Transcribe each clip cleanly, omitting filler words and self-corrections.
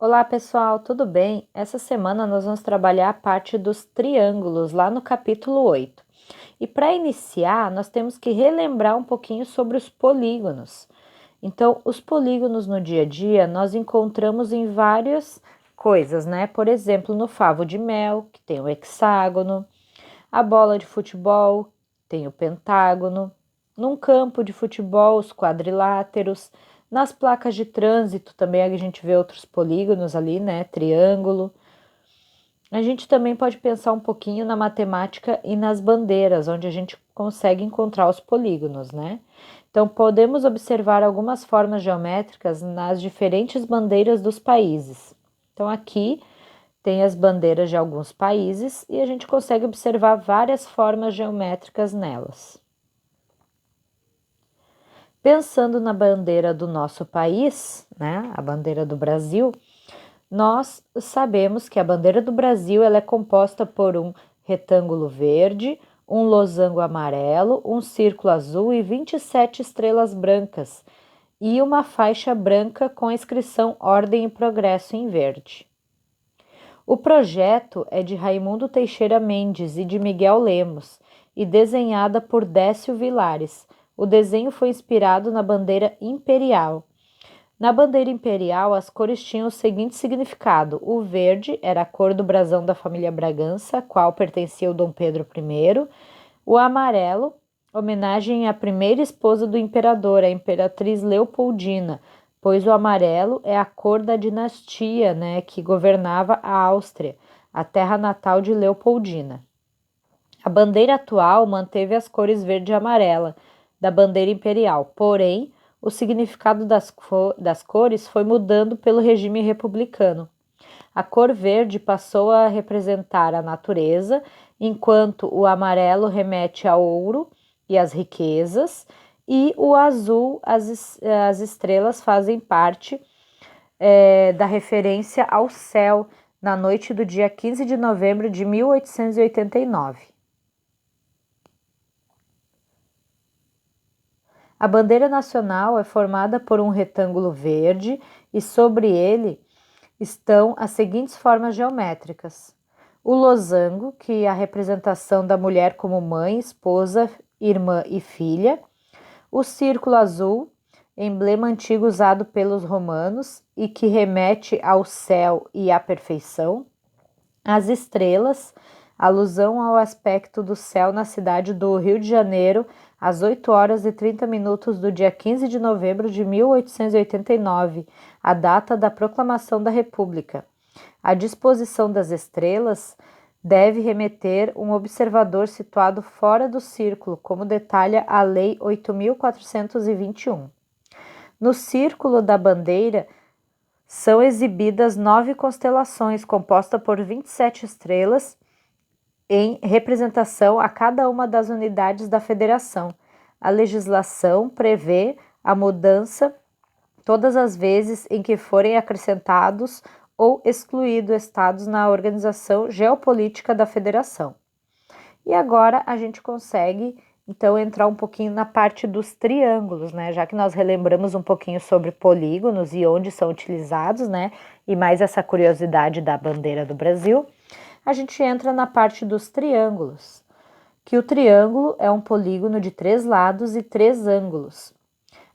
Olá pessoal, tudo bem? Essa semana nós vamos trabalhar a parte dos triângulos lá no capítulo 8. E para iniciar, nós temos que relembrar um pouquinho sobre os polígonos. Então, os polígonos no dia a dia nós encontramos em várias coisas, né? Por exemplo, no favo de mel, que tem o hexágono, a bola de futebol, tem o pentágono, num campo de futebol, os quadriláteros, nas placas de trânsito também a gente vê outros polígonos ali, né? Triângulo. A gente também pode pensar um pouquinho na matemática e nas bandeiras, onde a gente consegue encontrar os polígonos, né? Então, podemos observar algumas formas geométricas nas diferentes bandeiras dos países. Então, aqui tem as bandeiras de alguns países e a gente consegue observar várias formas geométricas nelas. Pensando na bandeira do nosso país, né, a bandeira do Brasil, nós sabemos que a bandeira do Brasil ela é composta por um retângulo verde, um losango amarelo, um círculo azul e 27 estrelas brancas, e uma faixa branca com a inscrição Ordem e Progresso em verde. O projeto é de Raimundo Teixeira Mendes e de Miguel Lemos e desenhada por Décio Vilares. O desenho foi inspirado na bandeira imperial. Na bandeira imperial, as cores tinham o seguinte significado: o verde era a cor do brasão da família Bragança, qual pertencia ao Dom Pedro I. O amarelo, homenagem à primeira esposa do imperador, a imperatriz Leopoldina, pois o amarelo é a cor da dinastia, né, que governava a Áustria, a terra natal de Leopoldina. A bandeira atual manteve as cores verde e amarela da bandeira imperial, porém, o significado das cores foi mudando pelo regime republicano. A cor verde passou a representar a natureza, enquanto o amarelo remete ao ouro e às riquezas, e o azul, as estrelas fazem parte da referência ao céu na noite do dia 15 de novembro de 1889. A bandeira nacional é formada por um retângulo verde e sobre ele estão as seguintes formas geométricas: o losango, que é a representação da mulher como mãe, esposa, irmã e filha; o círculo azul, emblema antigo usado pelos romanos e que remete ao céu e à perfeição; as estrelas, alusão ao aspecto do céu na cidade do Rio de Janeiro, às 8 horas e 30 minutos do dia 15 de novembro de 1889, a data da proclamação da República. A disposição das estrelas deve remeter um observador situado fora do círculo, como detalha a Lei 8.421. No círculo da bandeira são exibidas 9 constelações, compostas por 27 estrelas, em representação a cada uma das unidades da federação. A legislação prevê a mudança todas as vezes em que forem acrescentados ou excluídos estados na organização geopolítica da federação. E agora a gente consegue, então, entrar um pouquinho na parte dos triângulos, né? Já que nós relembramos um pouquinho sobre polígonos e onde são utilizados, né? E mais essa curiosidade da bandeira do Brasil, a gente entra na parte dos triângulos, que o triângulo é um polígono de 3 lados e 3 ângulos.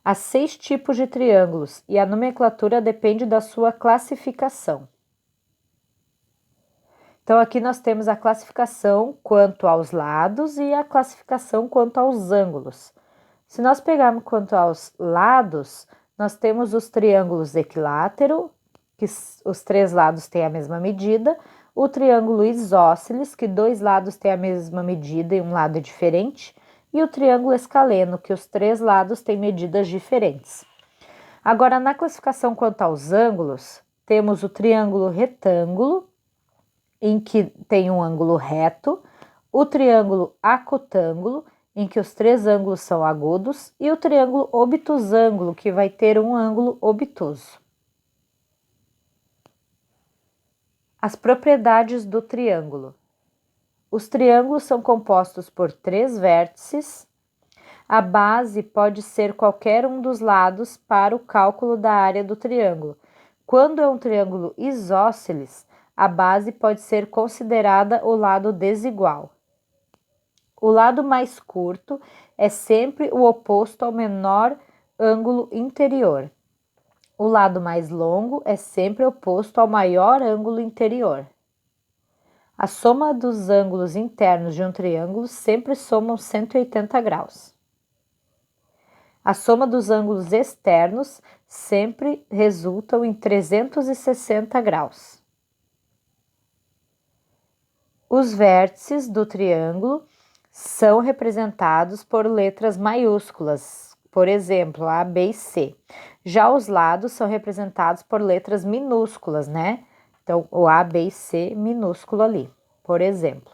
Há 6 tipos de triângulos e a nomenclatura depende da sua classificação. Então, aqui nós temos a classificação quanto aos lados e a classificação quanto aos ângulos. Se nós pegarmos quanto aos lados, nós temos os triângulos equilátero, que os 3 lados têm a mesma medida, o triângulo isósceles, que 2 lados têm a mesma medida e um lado é diferente, e o triângulo escaleno, que os 3 lados têm medidas diferentes. Agora, na classificação quanto aos ângulos, temos o triângulo retângulo, em que tem um ângulo reto, o triângulo acutângulo, em que os 3 ângulos são agudos, e o triângulo obtusângulo, que vai ter um ângulo obtuso. As propriedades do triângulo. Os triângulos são compostos por 3 vértices. A base pode ser qualquer um dos lados para o cálculo da área do triângulo. Quando é um triângulo isósceles, a base pode ser considerada o lado desigual. O lado mais curto é sempre o oposto ao menor ângulo interior. O lado mais longo é sempre oposto ao maior ângulo interior. A soma dos ângulos internos de um triângulo sempre somam 180 graus. A soma dos ângulos externos sempre resultam em 360 graus. Os vértices do triângulo são representados por letras maiúsculas, por exemplo, A, B e C. Já os lados são representados por letras minúsculas, né? Então, o A, B e C minúsculo ali, por exemplo.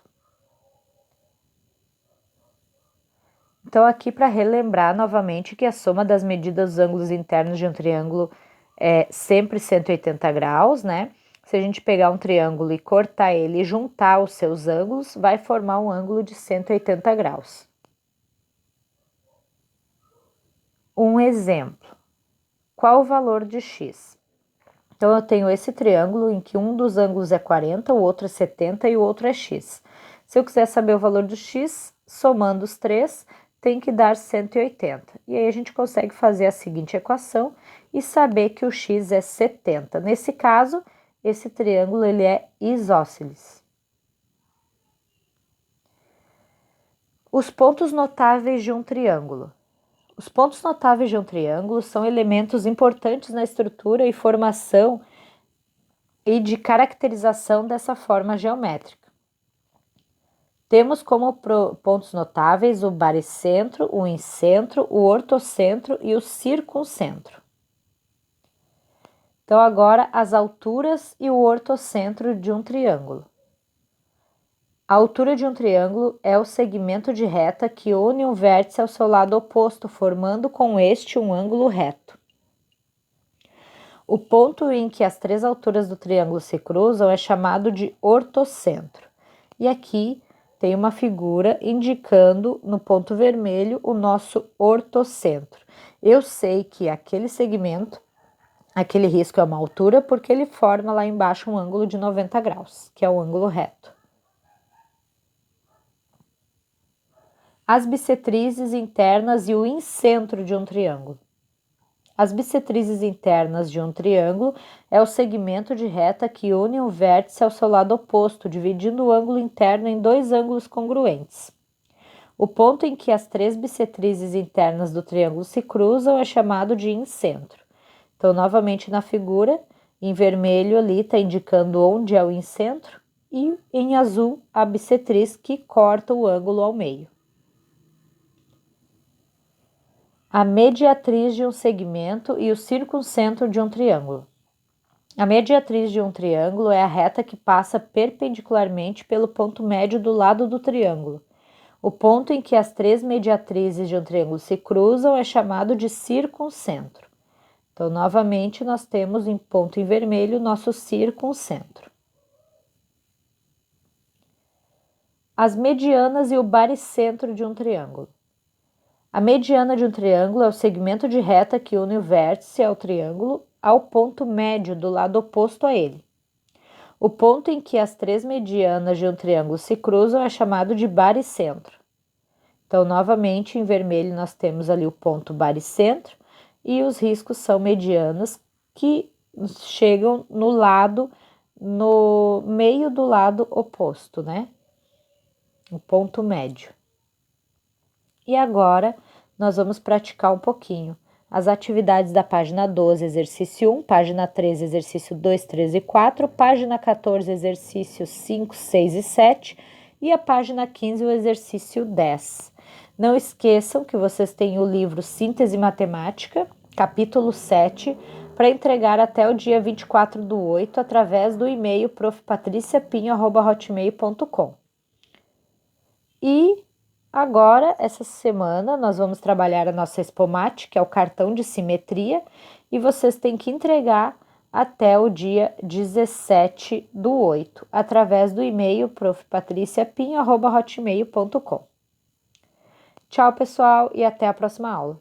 Então, aqui para relembrar novamente que a soma das medidas dos ângulos internos de um triângulo é sempre 180 graus, né? Se a gente pegar um triângulo e cortar ele e juntar os seus ângulos, vai formar um ângulo de 180 graus. Um exemplo. Qual o valor de x? Então, eu tenho esse triângulo em que um dos ângulos é 40, o outro é 70 e o outro é x. Se eu quiser saber o valor do x, somando os três, tem que dar 180. E aí a gente consegue fazer a seguinte equação e saber que o x é 70. Nesse caso, esse triângulo ele é isósceles. Os pontos notáveis de um triângulo. Os pontos notáveis de um triângulo são elementos importantes na estrutura e formação e de caracterização dessa forma geométrica. Temos como pontos notáveis o baricentro, o incentro, o ortocentro e o circuncentro. Então, agora, as alturas e o ortocentro de um triângulo. A altura de um triângulo é o segmento de reta que une um vértice ao seu lado oposto, formando com este um ângulo reto. O ponto em que as três alturas do triângulo se cruzam é chamado de ortocentro. E aqui tem uma figura indicando no ponto vermelho o nosso ortocentro. Eu sei que aquele segmento, aquele risco é uma altura porque ele forma lá embaixo um ângulo de 90 graus, que é o ângulo reto. As bissetrizes internas e o incentro de um triângulo. As bissetrizes internas de um triângulo é o segmento de reta que une um vértice ao seu lado oposto, dividindo o ângulo interno em dois ângulos congruentes. O ponto em que as três bissetrizes internas do triângulo se cruzam é chamado de incentro. Então, novamente na figura, em vermelho ali está indicando onde é o incentro e em azul a bissetriz que corta o ângulo ao meio. A mediatriz de um segmento e o circuncentro de um triângulo. A mediatriz de um triângulo é a reta que passa perpendicularmente pelo ponto médio do lado do triângulo. O ponto em que as três mediatrizes de um triângulo se cruzam é chamado de circuncentro. Então, novamente, nós temos em ponto em vermelho o nosso circuncentro. As medianas e o baricentro de um triângulo. A mediana de um triângulo é o segmento de reta que une o vértice ao triângulo ao ponto médio do lado oposto a ele. O ponto em que as três medianas de um triângulo se cruzam é chamado de baricentro. Então, novamente, em vermelho nós temos ali o ponto baricentro e os riscos são medianas que chegam no meio do lado oposto, né? O ponto médio. E agora, nós vamos praticar um pouquinho as atividades da página 12, exercício 1, página 13, exercício 2, 3 e 4, página 14, exercícios 5, 6 e 7 e a página 15, o exercício 10. Não esqueçam que vocês têm o livro Síntese Matemática, capítulo 7, para entregar até o dia 24/8 através do e-mail profpatriciapinho@hotmail.com. E agora, essa semana, nós vamos trabalhar a nossa Expomate, que é o cartão de simetria, e vocês têm que entregar até o dia 17/8, através do e-mail profpatriciapinho@hotmail.com. Tchau, pessoal, e até a próxima aula.